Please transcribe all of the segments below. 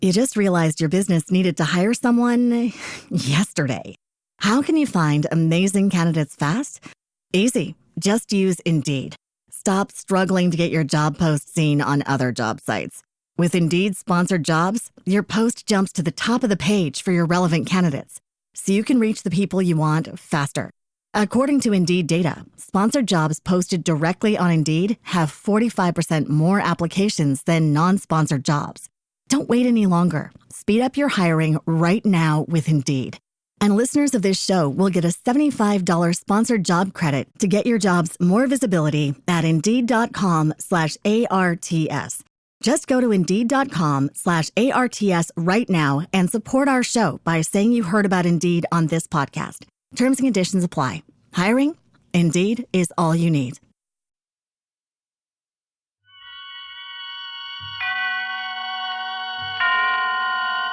You just realized your business needed to hire someone yesterday. How can you find amazing candidates fast? Easy. Just use Indeed. Stop struggling to get your job post seen on other job sites. With Indeed sponsored jobs, your post jumps to the top of the page for your relevant candidates, so you can reach the people you want faster. According to Indeed data, sponsored jobs posted directly on Indeed have 45% more applications than non-sponsored jobs. Don't wait any longer. Speed up your hiring right now with Indeed. And listeners of this show will get a $75 sponsored job credit to get your jobs more visibility at Indeed.com/ARTS. Just go to Indeed.com/ARTS right now and support our show by saying you heard about Indeed on this podcast. Terms and conditions apply. Hiring? Indeed is all you need.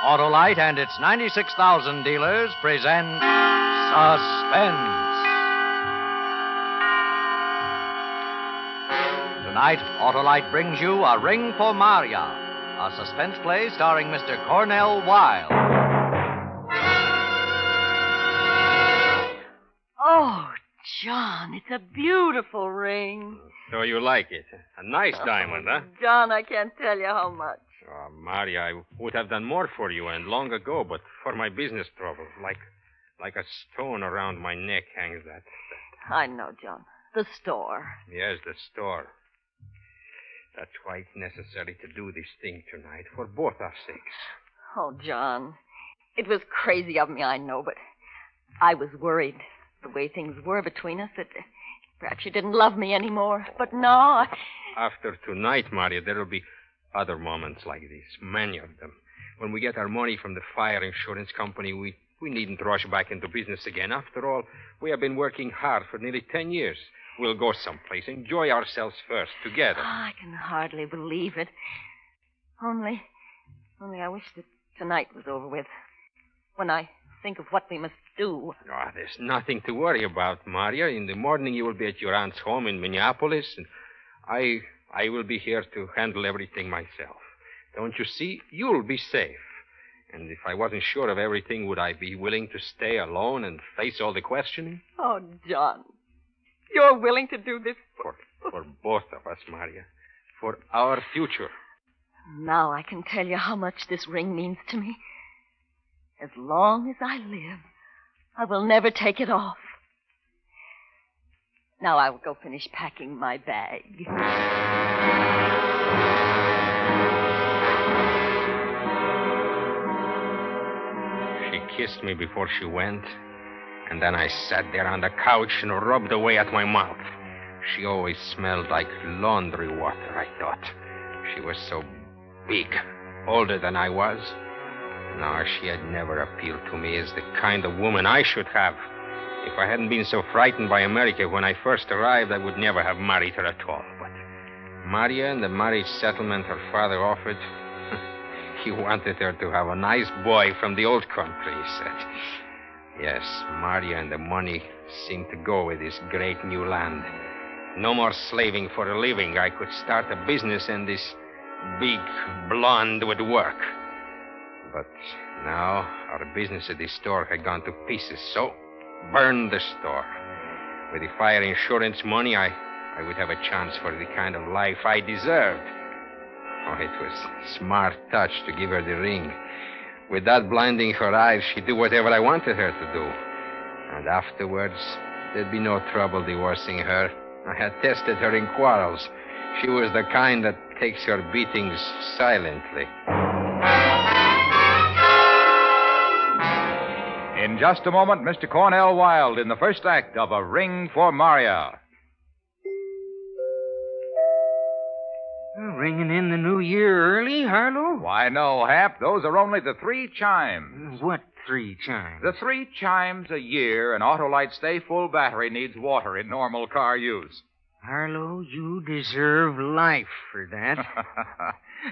Autolite and its 96,000 dealers present Suspense. Tonight, Autolite brings you A Ring for Marya, a suspense play starring Mr. Cornell Wilde. Oh, John, it's a beautiful ring. So you like it. A nice diamond, huh? John, I can't tell you how much. Oh, Marya, I would have done more for you and long ago, but for my business trouble, like a stone around my neck hangs that. I know, John. The store. Yes, the store. That's why it's necessary to do this thing tonight, for both our sakes. Oh, John, it was crazy of me, I know, but I was worried the way things were between us that perhaps you didn't love me anymore. But no, After tonight, Marya, there will be other moments like this, many of them. When we get our money from the fire insurance company, we needn't rush back into business again. After all, we have been working hard for nearly 10 years. We'll go someplace, enjoy ourselves first, together. I can hardly believe it. Only I wish that tonight was over with. When I think of what we must do. Oh, there's nothing to worry about, Marya. In the morning, you will be at your aunt's home in Minneapolis, and I will be here to handle everything myself. Don't you see? You'll be safe. And if I wasn't sure of everything, would I be willing to stay alone and face all the questioning? Oh, John, you're willing to do this For both of us, Marya. For our future. Now I can tell you how much this ring means to me. As long as I live, I will never take it off. Now I will go finish packing my bag. She kissed me before she went, and then I sat there on the couch and rubbed away at my mouth. She always smelled like laundry water, I thought. She was so big, older than I was. No, she had never appealed to me as the kind of woman I should have. If I hadn't been so frightened by America when I first arrived, I would never have married her at all. But Marya and the marriage settlement her father offered, he wanted her to have a nice boy from the old country, he said. Yes, Marya and the money seemed to go with this great new land. No more slaving for a living. I could start a business and this big blonde would work. But now our business at the store had gone to pieces, so burn the store. With the fire insurance money, I would have a chance for the kind of life I deserved. Oh, it was a smart touch to give her the ring. Without blinding her eyes, she'd do whatever I wanted her to do. And afterwards, there'd be no trouble divorcing her. I had tested her in quarrels. She was the kind that takes her beatings silently. In just a moment, Mr. Cornell Wilde in the first act of A Ring for Marya. Ringing in the new year early, Harlow? Why, no, Hap. Those are only the 3 chimes. What 3 chimes? The 3 chimes a year an Autolite Stay Full battery needs water in normal car use. Harlow, you deserve life for that.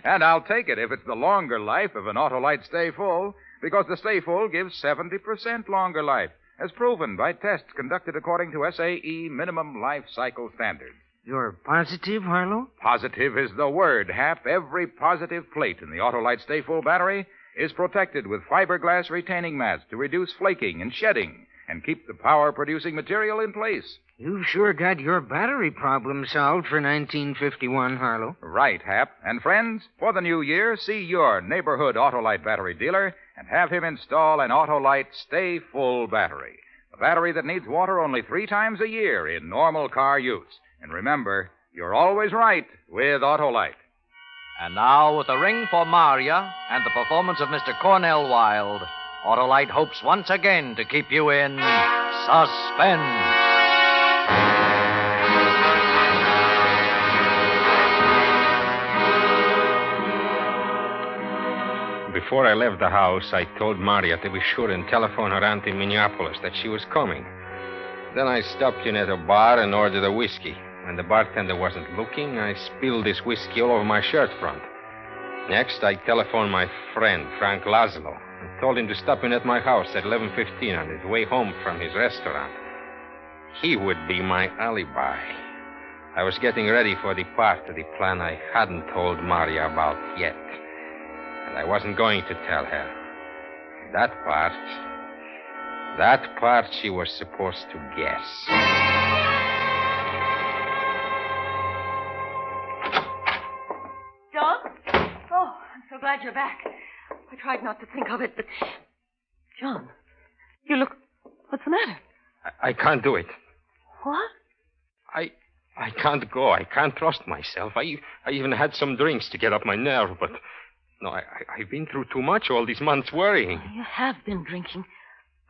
And I'll take it if it's the longer life of an Autolite Stay Full, because the Stay Full gives 70% longer life, as proven by tests conducted according to SAE minimum life cycle standards. You're positive, Harlow? Positive is the word, Hap. Every positive plate in the Autolite Stay Full battery is protected with fiberglass retaining mats to reduce flaking and shedding and keep the power-producing material in place. You've sure got your battery problem solved for 1951, Harlow. Right, Hap. And friends, for the new year, see your neighborhood Autolite battery dealer and have him install an Autolite Stay Full battery. A battery that needs water only 3 times a year in normal car use. And remember, you're always right with Autolite. And now, with a ring for Marya and the performance of Mr. Cornell Wilde, Autolite hopes once again to keep you in suspense. Before I left the house, I told Marya to be sure and telephone her aunt in Minneapolis that she was coming. Then I stopped in at a bar and ordered a whiskey. When the bartender wasn't looking, I spilled this whiskey all over my shirt front. Next, I telephoned my friend, Frank Laszlo, and told him to stop in at my house at 11:15 on his way home from his restaurant. He would be my alibi. I was getting ready for the part of the plan I hadn't told Marya about yet. And I wasn't going to tell her. That part she was supposed to guess. John? Oh, I'm so glad you're back. I tried not to think of it, but... John, you look... What's the matter? I can't do it. What? I can't go. I can't trust myself. I even had some drinks to get up my nerve, but... No, I've been through too much all these months worrying. You have been drinking.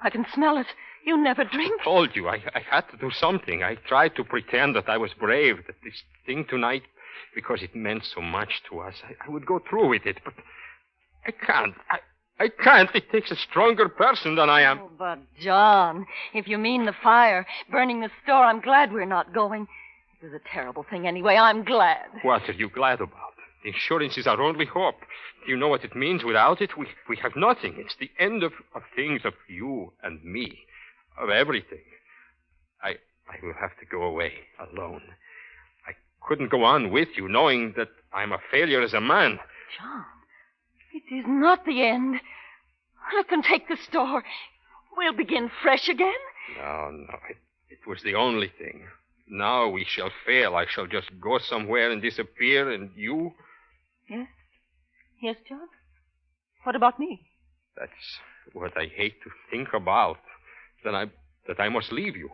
I can smell it. You never drink. I told you, I had to do something. I tried to pretend that I was brave, that this thing tonight, because it meant so much to us, I would go through with it, but I can't. I can't. It takes a stronger person than I am. Oh, but, John, if you mean the fire, burning the store, I'm glad we're not going. It was a terrible thing anyway. I'm glad. What are you glad about? The insurance is our only hope. Do you know what it means? Without it, we have nothing. It's the end of things, of you and me, of everything. I will have to go away alone. I couldn't go on with you knowing that I'm a failure as a man. John, it is not the end. I can take the store. We'll begin fresh again. No. It was the only thing. Now we shall fail. I shall just go somewhere and disappear, and you... Yes? Yes, John? What about me? That's what I hate to think about. That I must leave you.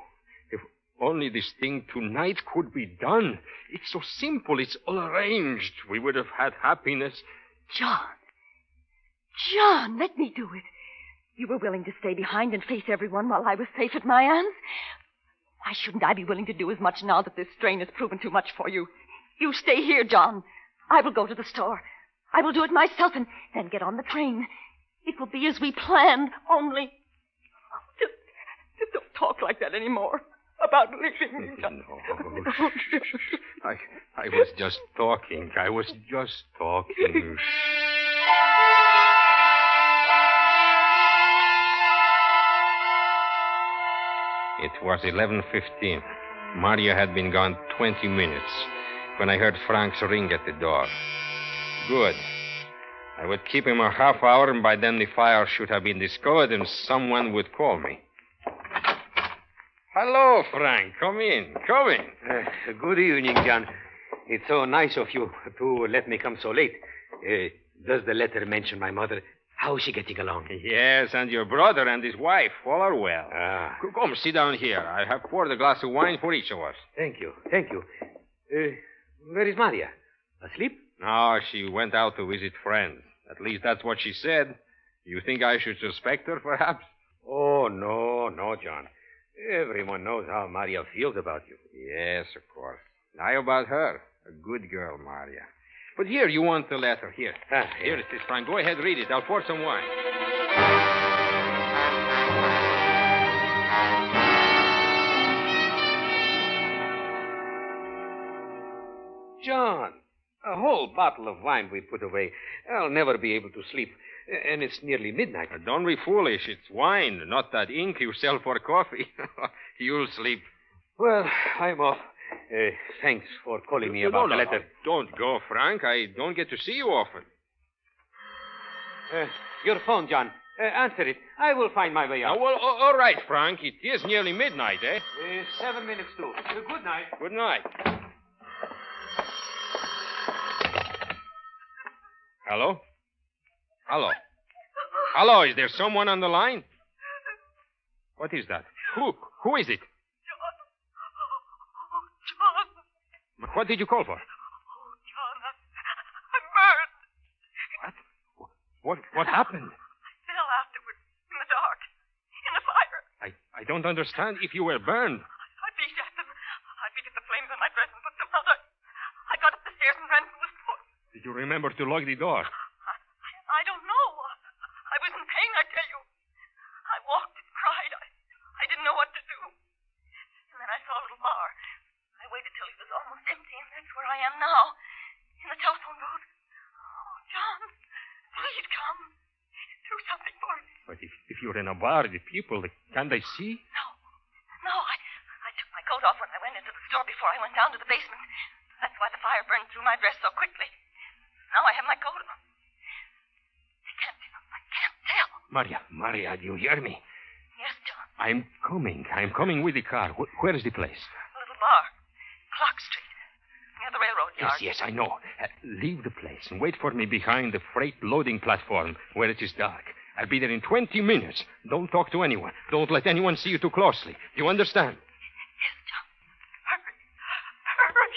If only this thing tonight could be done. It's so simple. It's all arranged. We would have had happiness. John, let me do it. You were willing to stay behind and face everyone while I was safe at my aunt's. Why shouldn't I be willing to do as much now that this strain has proven too much for you? You stay here, John. I will go to the store. I will do it myself and then get on the train. It will be as we planned, only... Just don't talk like that anymore about leaving me, John. No. I was just talking. It was 11:15. Marya had been gone 20 minutes when I heard Frank's ring at the door. Good. I would keep him a half hour, and by then the fire should have been discovered, and someone would call me. Hello, Frank. Come in. Good evening, John. It's so nice of you to let me come so late. Does the letter mention my mother? How is she getting along? Yes, and your brother and his wife all are well. Ah. Come, sit down here. I have poured a glass of wine for each of us. Thank you. Where is Marya? Asleep? No, she went out to visit friends. At least that's what she said. You think I should suspect her, perhaps? Oh, no, John. Everyone knows how Marya feels about you. Yes, of course. Now about her. A good girl, Marya. But here, you want the letter. Here. Here it is, Frank. Go ahead, read it. I'll pour some wine. John, a whole bottle of wine we put away. I'll never be able to sleep. And it's nearly midnight. Don't be foolish. It's wine, not that ink you sell for coffee. You'll sleep. Well, I'm off. Thanks for calling me about the letter. Don't go, Frank. I don't get to see you often. Your phone, John. Answer it. I will find my way out. Well, all right, Frank. It is nearly midnight, eh? 7 minutes to. Good night. Good night. Hello? Hello? Hello, is there someone on the line? What is that? Who is it? John. What did you call for? Oh, John, I'm burned. What happened? I fell afterward, in the dark, in the fire. I don't understand if you were burned. I beat at them. I beat at the flames on my dress and put them out. I got up the stairs and ran from the floor. Did you remember to lock the door? I don't know. I was in pain, I tell you. I walked and cried. I didn't know what to do. And then I saw a little bar. I waited till it was almost empty, and that's where I am now. In the telephone booth. Oh, John, please come. Do something for me. But if you're in a bar, the people, can't they see? No, I took my coat off when I went into the store before I went down to the basement. That's why the fire burned through my dress so quickly. Now I have my coat on. I can't tell. Marya, do you hear me? Yes, John. I'm coming with the car. Where is the place? A little bar. Clock Street. Near the railroad yard. Yes, I know. Leave the place and wait for me behind the freight loading platform where it is dark. I'll be there in 20 minutes. Don't talk to anyone. Don't let anyone see you too closely. Do you understand? Yes, John. Hurry.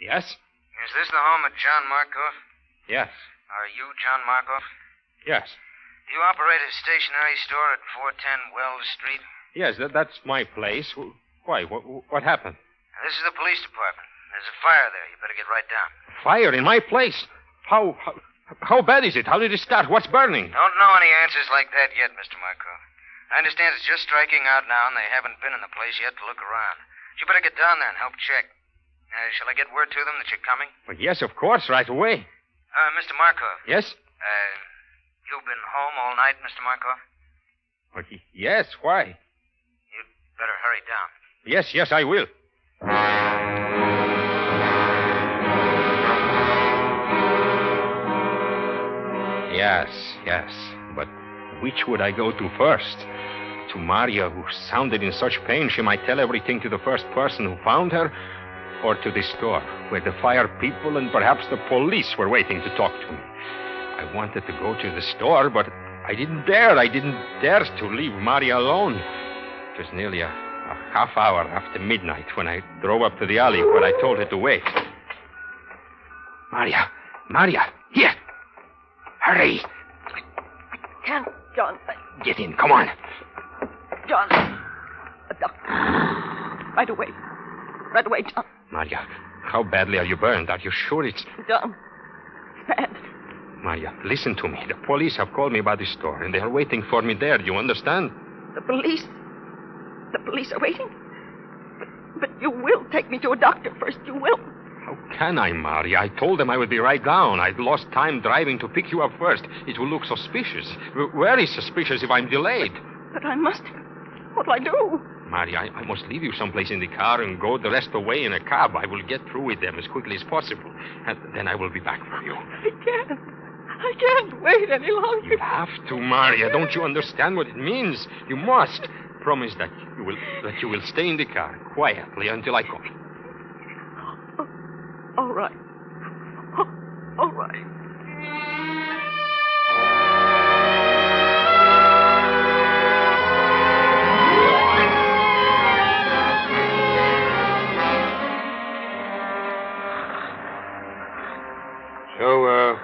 Yes? Is this the home of John Markov? Yes. Are you John Markov? Yes. Do you operate a stationery store at 410 Wells Street? Yes, that's my place. Why? What happened? This is the police department. There's a fire there. You better get right down. Fire in my place? How bad is it? How did it start? What's burning? Don't know any answers like that yet, Mr. Markov. I understand it's just striking out now, and they haven't been in the place yet to look around. You better get down there and help check. Shall I get word to them that you're coming? Well, yes, of course, right away. Mr. Markov. Yes? You've been home all night, Mr. Markov? Well, yes, why? You'd better hurry down. Yes, I will. Yes. But which would I go to first? To Marya, who sounded in such pain she might tell everything to the first person who found her? Or to the store, where the fire people and perhaps the police were waiting to talk to me? I wanted to go to the store, but I didn't dare. I didn't dare to leave Marya alone. It was nearly a half hour after midnight when I drove up to the alley where I told her to wait. Marya, here. Hurry. I can't, John. Get in, come on. John. A doctor. Right away, John. Marya, how badly are you burned? Are you sure it's... John, it's bad. Marya, listen to me. The police have called me about the store, and they are waiting for me there. Do you understand? The police are waiting? But you will take me to a doctor first. You will. How can I, Marya? I told them I would be right down. I'd lost time driving to pick you up first. It will look suspicious. Very suspicious if I'm delayed. But I must. What'll I do? Marya, I must leave you someplace in the car and go the rest away in a cab. I will get through with them as quickly as possible. And then I will be back for you. I can't wait any longer. You have to, Marya. Don't you understand what it means? You must. Promise that you will stay in the car quietly until I call. All right. All right. So,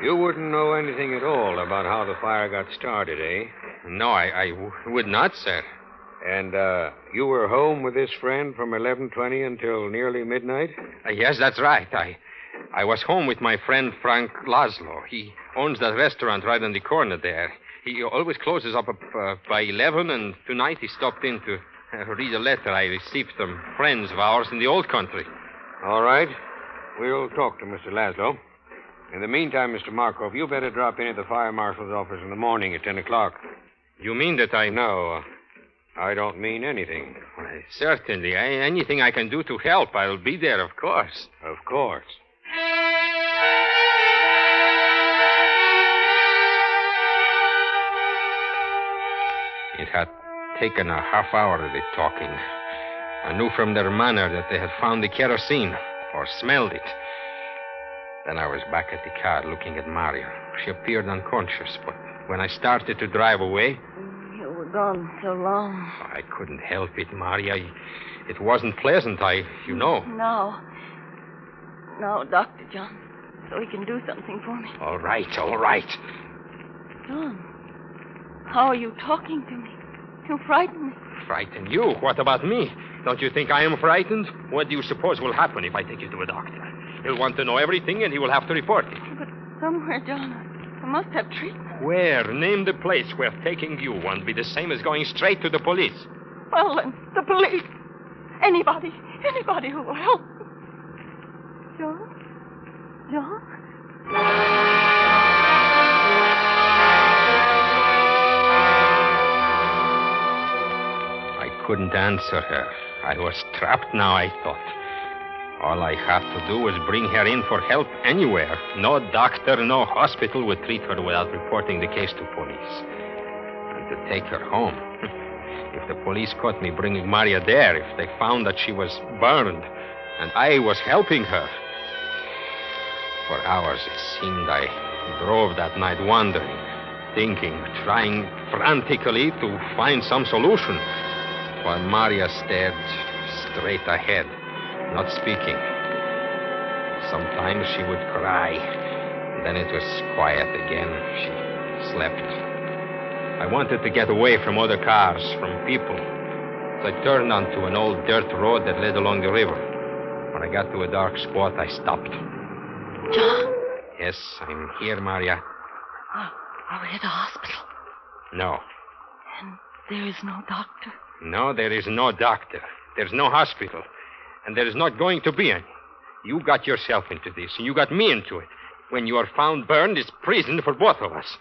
you wouldn't know anything at all about how the fire got started, eh? No, I would not, sir. And, you were home with this friend from 11:20 until nearly midnight? Yes, that's right. I was home with my friend Frank Laszlo. He owns that restaurant right on the corner there. He always closes up by 11, and tonight he stopped in to read a letter I received from friends of ours in the old country. All right. We'll talk to Mr. Laszlo. In the meantime, Mr. Markov, you better drop in at the fire marshal's office in the morning at 10 o'clock. You mean that I... No, I don't mean anything. Why, certainly. Anything I can do to help, I'll be there, of course. Of course. It had taken a half hour of the talking. I knew from their manner that they had found the kerosene, or smelled it. Then I was back at the car looking at Marya. She appeared unconscious, but when I started to drive away... You were gone so long. I couldn't help it, Marya. It wasn't pleasant, you know. Now, Dr. John, so he can do something for me. All right, all right. John, how are you talking to me? You frighten me. Frighten you? What about me? Don't you think I am frightened? What do you suppose will happen if I take you to a doctor? He'll want to know everything, and he will have to report it. But somewhere, John, I must have treatment. Where? Name the place where taking you won't be the same as going straight to the police. Well, then, the police. Anybody who will help me. John? I couldn't answer her. I was trapped now, I thought. All I had to do was bring her in for help anywhere. No doctor, no hospital would treat her without reporting the case to police. And to take her home. If the police caught me bringing Marya there, if they found that she was burned, and I was helping her. For hours, it seemed, I drove that night wandering, thinking, trying frantically to find some solution, while Marya stared straight ahead, not speaking. Sometimes she would cry. Then it was quiet again. She slept. I wanted to get away from other cars, from people. So I turned onto an old dirt road that led along the river. When I got to a dark spot, I stopped. John? Yes, I'm here, Marya. Are we at the hospital? No. And there is no doctor? No, there is no doctor. There's no hospital. And there is not going to be any. You got yourself into this, and you got me into it. When you are found burned, it's prison for both of us.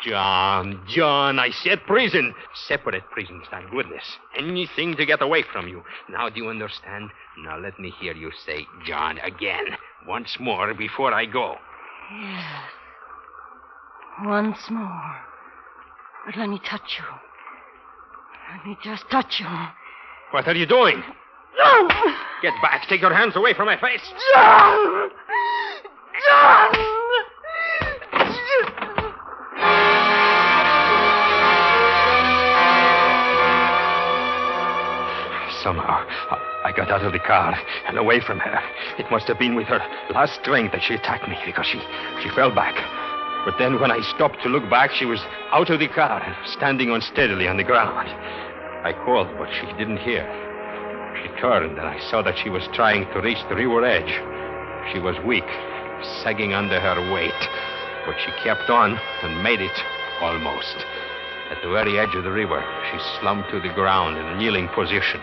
John, I said prison. Separate prisons, thank goodness. Anything to get away from you. Now, do you understand? Now, let me hear you say John again. Once more before I go. Yes. Once more. But let me touch you. Let me just touch you. What are you doing? John! Get back. Take your hands away from my face. John! Somehow, I got out of the car and away from her. It must have been with her last strength that she attacked me, because she fell back. But then when I stopped to look back, she was out of the car, standing unsteadily on the ground. I called, but she didn't hear. She turned, and I saw that she was trying to reach the river edge. She was weak, sagging under her weight, but she kept on and made it almost. At the very edge of the river, she slumped to the ground in a kneeling position.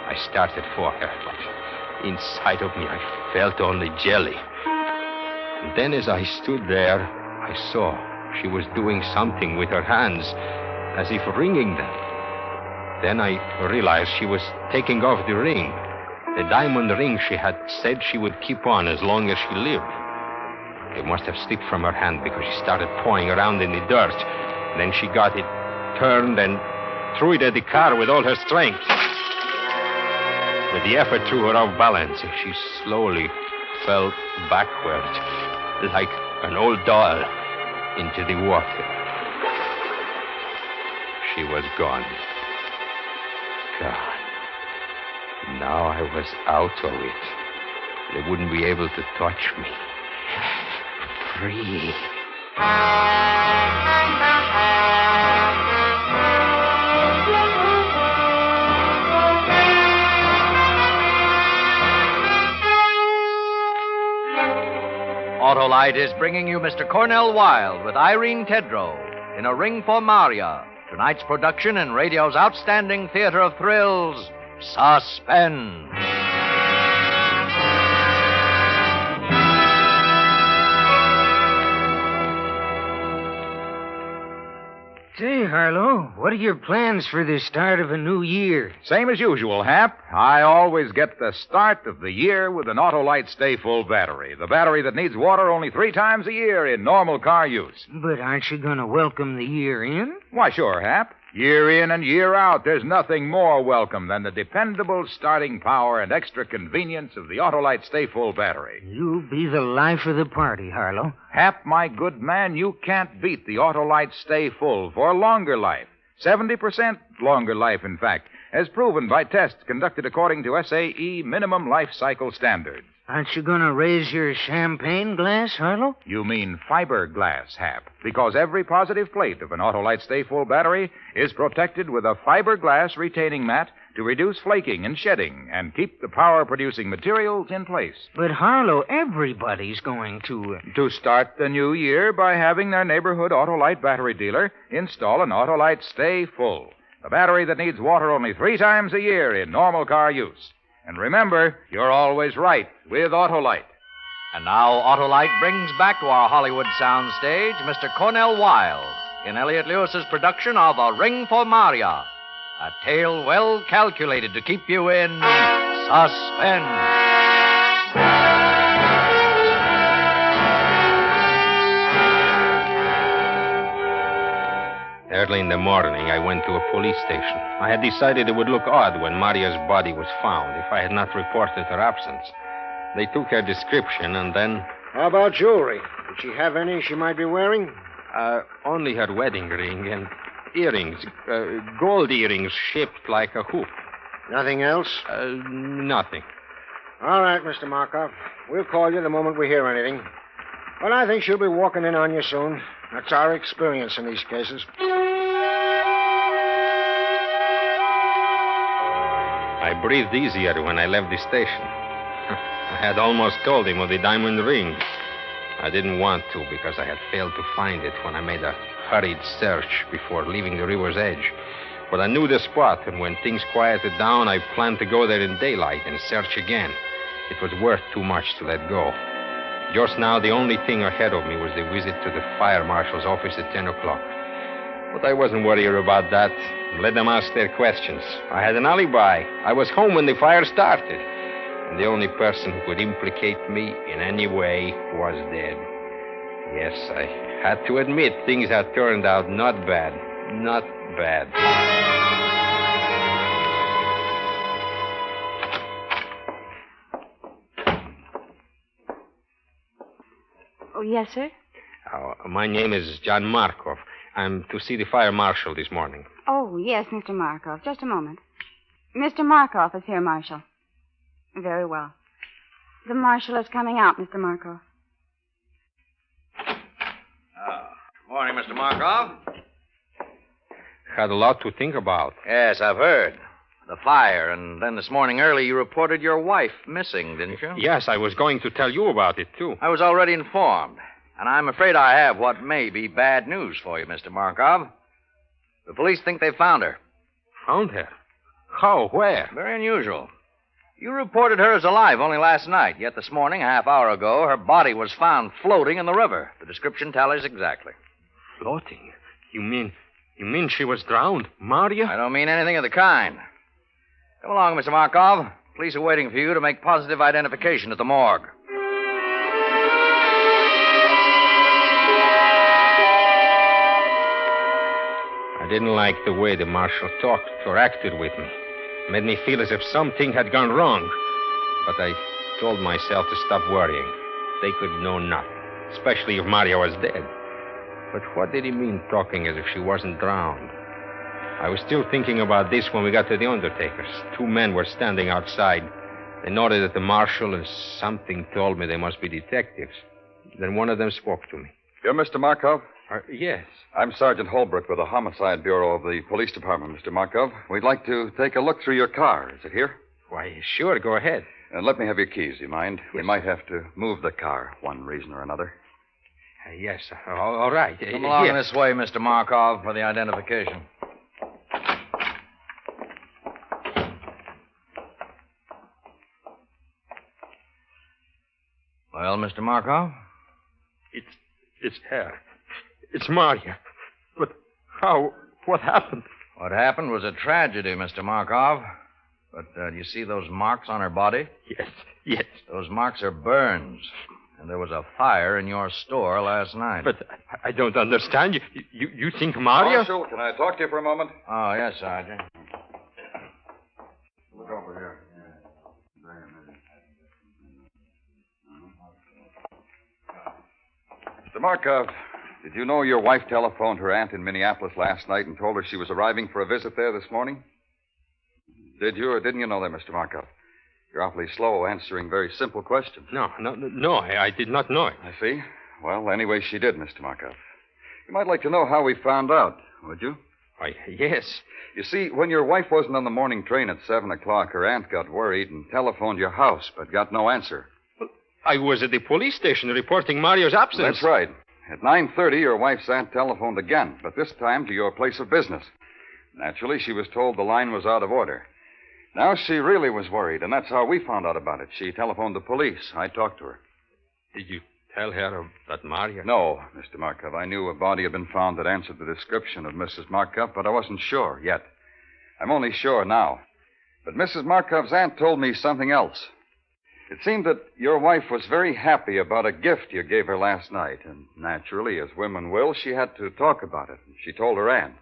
I started for her, but inside of me I felt only jelly. And then as I stood there, I saw she was doing something with her hands, as if wringing them. Then I realized she was taking off the ring, the diamond ring she had said she would keep on as long as she lived. It must have slipped from her hand because she started pawing around in the dirt. Then she got it, turned, and threw it at the car with all her strength. With the effort threw her off balance, and she slowly fell backward, like an old doll, into the water. She was gone. God. Now I was out of it. They wouldn't be able to touch me. Free. Autolite is bringing you Mr. Cornell Wilde with Irene Tedrow in A Ring for Marya, tonight's production in radio's outstanding theater of thrills, Suspense. Harlow. What are your plans for the start of a new year? Same as usual, Hap. I always get the start of the year with an Autolite Stay Full battery. The battery that needs water only 3 times a year in normal car use. But aren't you going to welcome the year in? Why, sure, Hap. Year in and year out, there's nothing more welcome than the dependable starting power and extra convenience of the Autolite Stay Full battery. You'll be the life of the party, Harlow. Hap, my good man, you can't beat the Autolite Stay Full for longer life. 70% longer life, in fact, as proven by tests conducted according to SAE minimum life cycle standards. Aren't you going to raise your champagne glass, Harlow? You mean fiberglass, Hap, because every positive plate of an Autolite Stay Full battery is protected with a fiberglass retaining mat to reduce flaking and shedding and keep the power-producing materials in place. But, Harlow, everybody's going to... To start the new year by having their neighborhood Autolite battery dealer install an Autolite Stay Full, the battery that needs water only 3 times a year in normal car use. And remember, you're always right with Autolite. And now Autolite brings back to our Hollywood soundstage Mr. Cornell Wilde in Elliott Lewis's production of A Ring for Marya, a tale well calculated to keep you in suspense. Early in the morning, I went to a police station. I had decided it would look odd when Marya's body was found if I had not reported her absence. They took her description and then... How about jewelry? Did she have any she might be wearing? Only her wedding ring and earrings. Gold earrings shaped like a hoop. Nothing else? Nothing. All right, Mr. Markov. We'll call you the moment we hear anything. Well, I think she'll be walking in on you soon. That's our experience in these cases. I breathed easier when I left the station. I had almost told him of the diamond ring. I didn't want to because I had failed to find it when I made a hurried search before leaving the river's edge. But I knew the spot, and when things quieted down, I planned to go there in daylight and search again. It was worth too much to let go. Just now, the only thing ahead of me was the visit to the fire marshal's office at 10 o'clock. But I wasn't worried about that. Let them ask their questions. I had an alibi. I was home when the fire started. And the only person who could implicate me in any way was dead. Yes, I had to admit things had turned out not bad. Not bad. Oh, yes, sir? My name is John Markov. I'm to see the fire marshal this morning. Oh, yes, Mr. Markov. Just a moment. Mr. Markov is here, Marshal. Very well. The marshal is coming out, Mr. Markov. Morning, Mr. Markov. Had a lot to think about. Yes, I've heard. The fire, and then this morning early you reported your wife missing, didn't you? Yes, I was going to tell you about it, too. I was already informed, and I'm afraid I have what may be bad news for you, Mr. Markov. The police think they found her. Found her? How? Where? Very unusual. You reported her as alive only last night, yet this morning, a half hour ago, her body was found floating in the river. The description tallies exactly. Floating? You mean she was drowned? Marya? I don't mean anything of the kind. Come along, Mr. Markov. Police are waiting for you to make positive identification at the morgue. I didn't like the way the marshal talked or acted with me. It made me feel as if something had gone wrong. But I told myself to stop worrying. They could know nothing, especially if Marya was dead. But what did he mean talking as if she wasn't drowned? I was still thinking about this when we got to the undertaker's. 2 men were standing outside. They nodded at the marshal, and something told me they must be detectives. Then one of them spoke to me. You're Mr. Markov? Yes. I'm Sergeant Holbrook with the Homicide Bureau of the Police Department, Mr. Markov. We'd like to take a look through your car. Is it here? Why, sure, go ahead. Let me have your keys, you mind? Yes. We might have to move the car, one reason or another. Yes, all right. Come along this way, Mr. Markov, for the identification. Well, Mr. Markov? It's her. It's Marya. But how What happened? What happened was a tragedy, Mr. Markov. But do you see those marks on her body? Yes. Those marks are burns. And there was a fire in your store last night. But I don't understand. You think Marya... Marshal, can I talk to you for a moment? Oh, yes, Sergeant. Look over here. Mr. Markov, did you know your wife telephoned her aunt in Minneapolis last night and told her she was arriving for a visit there this morning? Did you or didn't you know that, Mr. Markov? You're awfully slow answering very simple questions. No, I did not know it. I see. Well, anyway, she did, Mr. Markov. You might like to know how we found out, would you? Why, yes. You see, when your wife wasn't on the morning train at 7 o'clock, her aunt got worried and telephoned your house, but got no answer. I was at the police station reporting Marya's absence. That's right. At 9:30, your wife's aunt telephoned again, but this time to your place of business. Naturally, she was told the line was out of order. Now she really was worried, and that's how we found out about it. She telephoned the police. I talked to her. Did you tell her about Marya? No, Mr. Markov. I knew a body had been found that answered the description of Mrs. Markov, but I wasn't sure yet. I'm only sure now. But Mrs. Markov's aunt told me something else. It seemed that your wife was very happy about a gift you gave her last night, and naturally, as women will, she had to talk about it. She told her aunt.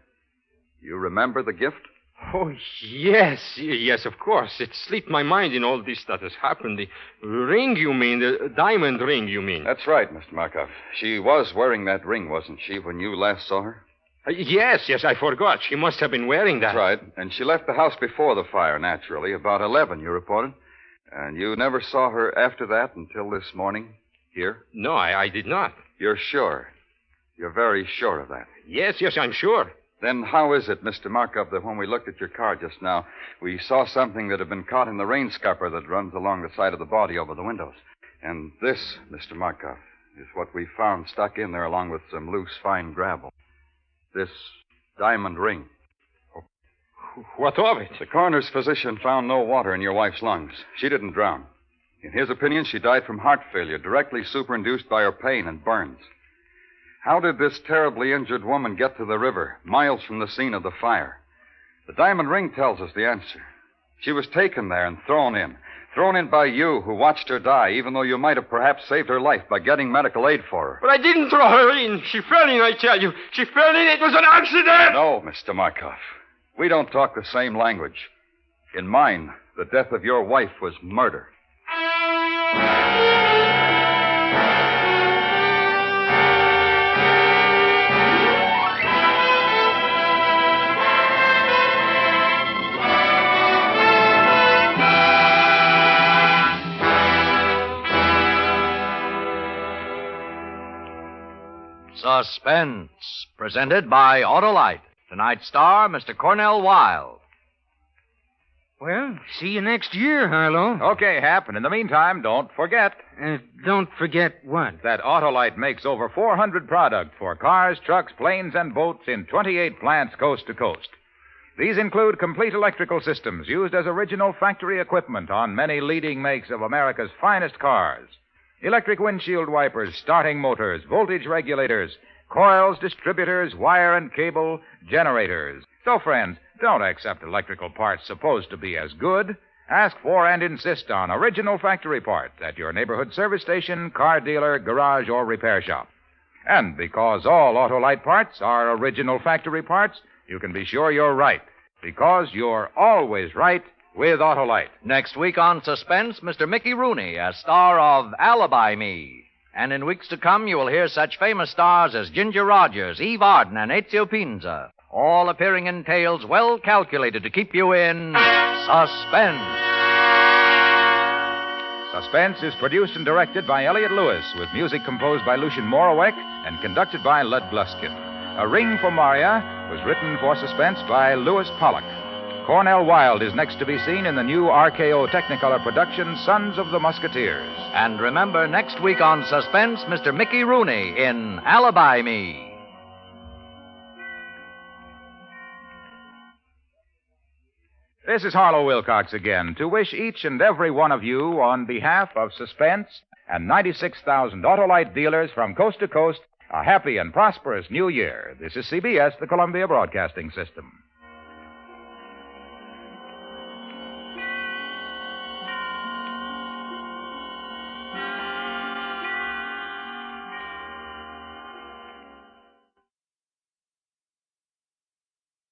You remember the gift? Oh, yes, of course. It slipped my mind in all this that has happened. The ring, you mean? The diamond ring, you mean? That's right, Mr. Markov. She was wearing that ring, wasn't she, when you last saw her? Yes, I forgot. She must have been wearing that. That's right. And she left the house before the fire, naturally, about 11, you reported. And you never saw her after that until this morning, here? No, I did not. You're sure? You're very sure of that? Yes, I'm sure. Then how is it, Mr. Markov, that when we looked at your car just now, we saw something that had been caught in the rain scupper that runs along the side of the body over the windows? And this, Mr. Markov, is what we found stuck in there along with some loose, fine gravel. This diamond ring. What of it? The coroner's physician found no water in your wife's lungs. She didn't drown. In his opinion, she died from heart failure, directly superinduced by her pain and burns. How did this terribly injured woman get to the river, miles from the scene of the fire? The diamond ring tells us the answer. She was taken there and thrown in. Thrown in by you, who watched her die, even though you might have perhaps saved her life by getting medical aid for her. But I didn't throw her in. She fell in, I tell you. She fell in. It was an accident. No, Mr. Markov. We don't talk the same language. In mine, the death of your wife was murder. Suspense, presented by Autolite. Tonight's star, Mr. Cornell Wilde. Well, see you next year, Harlow. Okay, Hap, and in the meantime, don't forget. Don't forget what? That Autolite makes over 400 products for cars, trucks, planes, and boats in 28 plants coast to coast. These include complete electrical systems used as original factory equipment on many leading makes of America's finest cars. Electric windshield wipers, starting motors, voltage regulators, coils, distributors, wire and cable, generators. So, friends, don't accept electrical parts supposed to be as good. Ask for and insist on original factory parts at your neighborhood service station, car dealer, garage, or repair shop. And because all Autolite parts are original factory parts, you can be sure you're right. Because you're always right with Autolite. Next week on Suspense, Mr. Mickey Rooney as star of Alibi Me. And in weeks to come, you will hear such famous stars as Ginger Rogers, Eve Arden, and Ezio Pinza, all appearing in tales well calculated to keep you in suspense. Suspense is produced and directed by Elliott Lewis, with music composed by Lucien Moraweck and conducted by Lud Gluskin. A Ring for Marya was written for Suspense by Louis Pollock. Cornell Wilde is next to be seen in the new RKO Technicolor production, Sons of the Musketeers. And remember, next week on Suspense, Mr. Mickey Rooney in Alibi Me. This is Harlow Wilcox again to wish each and every one of you, on behalf of Suspense and 96,000 Autolite dealers from coast to coast, A happy and prosperous new year. This is CBS, the Columbia Broadcasting System.